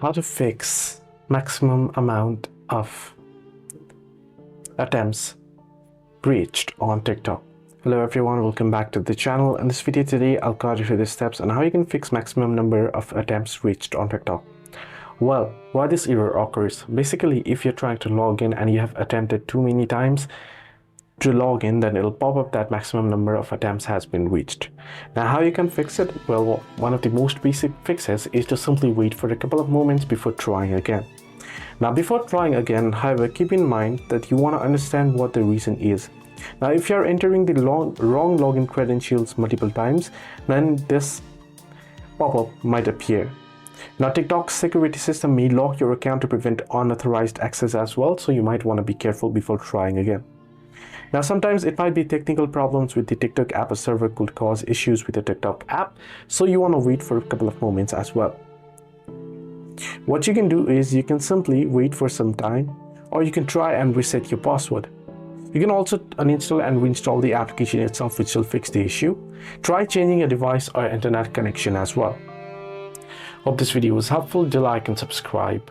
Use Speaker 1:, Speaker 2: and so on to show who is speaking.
Speaker 1: how to fix maximum amount of attempts reached on TikTok. Hello everyone, welcome back to the channel. In this video today, I'll guide you through the steps on how you can fix maximum number of attempts reached on TikTok. Well, why this error occurs? Basically, if you're trying to log in and you have attempted too many times to log in, then it'll pop up that maximum number of attempts has been reached. Now, how you can fix it? Well, one of the most basic fixes is to simply wait for a couple of moments before trying again. Now, before trying again, however, keep in mind that you want to understand what the reason is. Now, if you're entering the wrong login credentials multiple times, then this pop-up might appear. Now, TikTok's security system may lock your account to prevent unauthorized access as well, so you might want to be careful before trying again. Now, sometimes it might be technical problems with the TikTok app or server could cause issues with the TikTok app, so you want to wait for a couple of moments as well. What you can do is you can simply wait for some time, or you can try and reset your password. You can also uninstall and reinstall the application itself, which will fix the issue. Try changing your device or internet connection as well. Hope this video was helpful. Do like and subscribe.